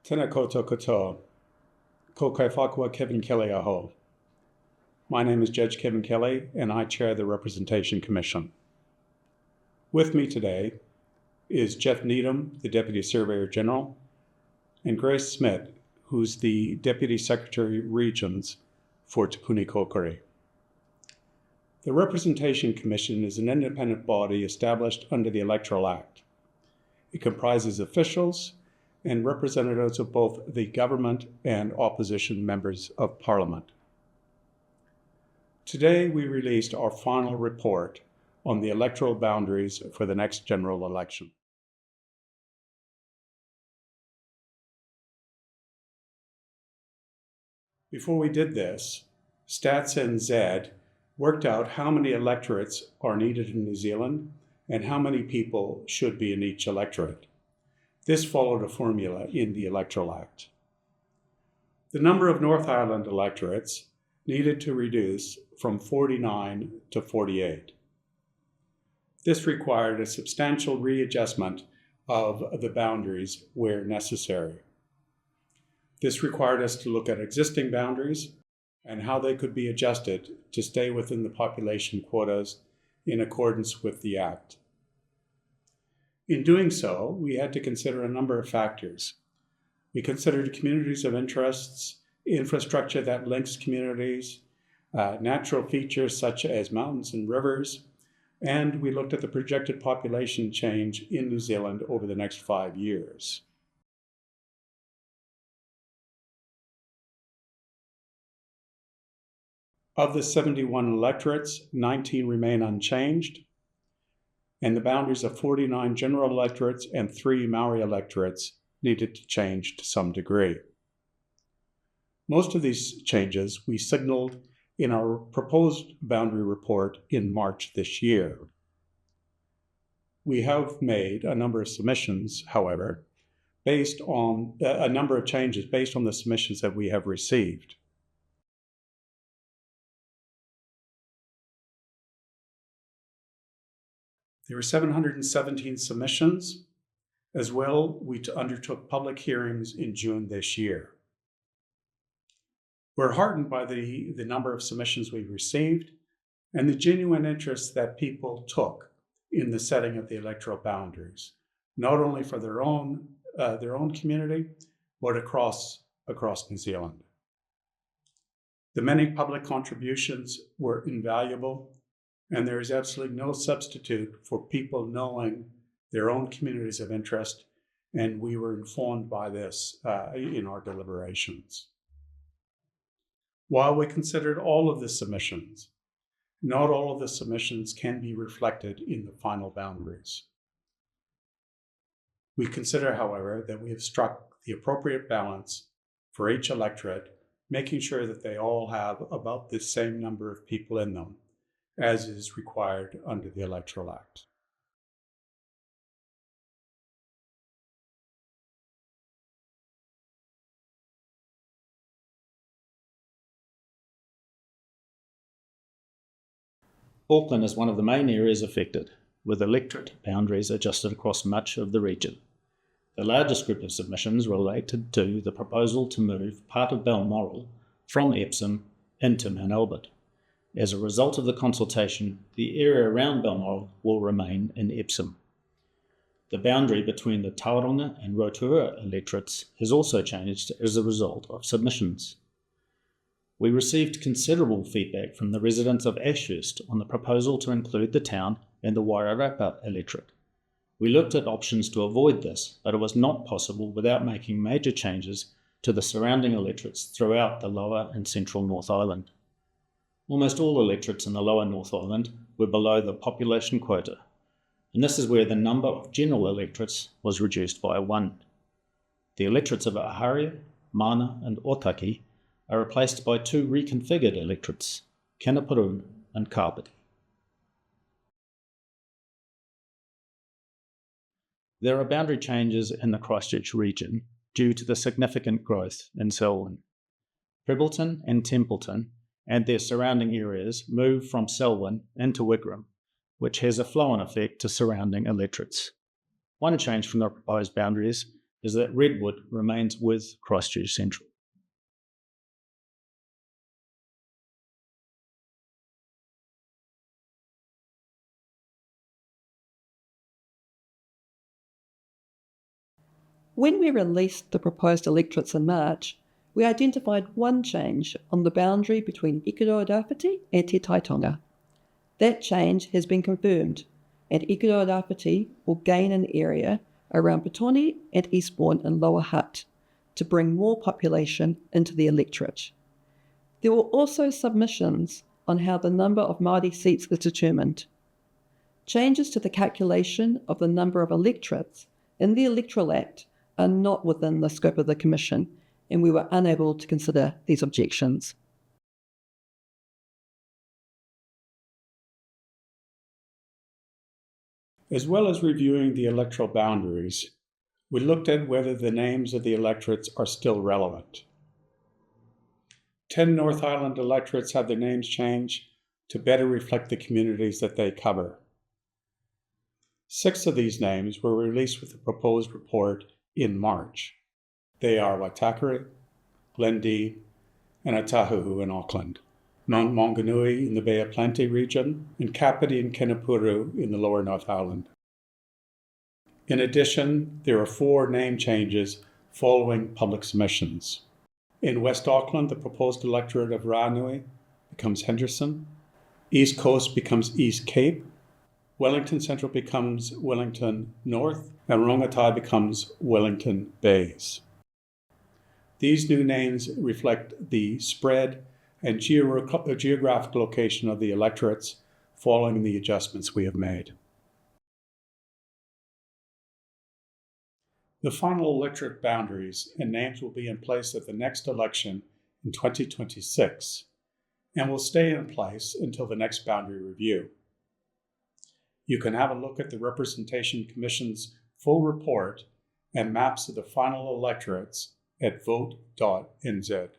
Tēnā koutou katoa. Ko kai whakua Kevin Kelly aho. My name is Judge Kevin Kelly, and I chair the Representation Commission. With me today is Jeff Needham, the Deputy Surveyor General, and Grace Smith, who's the Deputy Secretary Regions for Te Puni Kōkiri. The Representation Commission is an independent body established under the Electoral Act. It comprises officials and representatives of both the government and opposition members of Parliament. Today, we released our final report on the electoral boundaries for the next general election. Before we did this, Stats NZ worked out how many electorates are needed in New Zealand and how many people should be in each electorate. This followed a formula in the Electoral Act. The number of North Island electorates needed to reduce from 49 to 48. This required a substantial readjustment of the boundaries where necessary. This required us to look at existing boundaries and how they could be adjusted to stay within the population quotas in accordance with the Act. In doing so, we had to consider a number of factors. We considered communities of interests, infrastructure that links communities, natural features such as mountains and rivers, and we looked at the projected population change in New Zealand over the next 5 years. Of the 71 electorates, 19 remain unchanged, and the boundaries of 49 general electorates and 3 Maori electorates needed to change to some degree. Most of these changes we signaled in our proposed boundary report in March this year. We have made a number of submissions, however, based on a number of changes based on the submissions that we have received. There were 717 submissions. As well, we undertook public hearings in June this year. We're heartened by the number of submissions we received and the genuine interest that people took in the setting of the electoral boundaries, not only for their own community, but across New Zealand. The many public contributions were invaluable, and there is absolutely no substitute for people knowing their own communities of interest, and we were informed by this in our deliberations. While we considered all of the submissions, not all of the submissions can be reflected in the final boundaries. We consider, however, that we have struck the appropriate balance for each electorate, making sure that they all have about the same number of people in them, as is required under the Electoral Act. Auckland is one of the main areas affected, with electorate boundaries adjusted across much of the region. The largest group of submissions related to the proposal to move part of Balmoral from Epsom into Mount Albert. As a result of the consultation, the area around Balmoral will remain in Epsom. The boundary between the Tauranga and Rotorua electorates has also changed as a result of submissions. We received considerable feedback from the residents of Ashurst on the proposal to include the town and the Wairarapa electorate. We looked at options to avoid this, but it was not possible without making major changes to the surrounding electorates throughout the lower and central North Island. Almost all electorates in the lower North Island were below the population quota, and this is where the number of general electorates was reduced by 1. The electorates of Aharia, Mana and Otaki are replaced by 2 reconfigured electorates, Kanapurun and Kapiti. There are boundary changes in the Christchurch region due to the significant growth in Selwyn. Prebbleton and Templeton and their surrounding areas move from Selwyn into Wigram, which has a flow-on effect to surrounding electorates. One change from the proposed boundaries is that Redwood remains with Christchurch Central. When we released the proposed electorates in March, we identified one change on the boundary between Ikaroa-Rāwhiti and Te Taitonga. That change has been confirmed, and Ikaroa-Rāwhiti will gain an area around Petone and Eastbourne and Lower Hutt to bring more population into the electorate. There were also submissions on how the number of Māori seats is determined. Changes to the calculation of the number of electorates in the Electoral Act are not within the scope of the Commission, and we were unable to consider these objections. As well as reviewing the electoral boundaries, we looked at whether the names of the electorates are still relevant. 10 North Island electorates have their names changed to better reflect the communities that they cover. 6 of these names were released with the proposed report in March. They are Waitakere, Glendee, and Otahuhu in Auckland, Mount Maunganui in the Bay of Plenty region, and Kapiti and Kenepuru in the Lower North Island. In addition, there are 4 name changes following public submissions. In West Auckland, the proposed electorate of Ranui becomes Henderson, East Coast becomes East Cape, Wellington Central becomes Wellington North, and Rongotai becomes Wellington Bays. These new names reflect the spread and geographic location of the electorates following the adjustments we have made. The final electorate boundaries and names will be in place at the next election in 2026 and will stay in place until the next boundary review. You can have a look at the Representation Commission's full report and maps of the final electorates at vote.nz.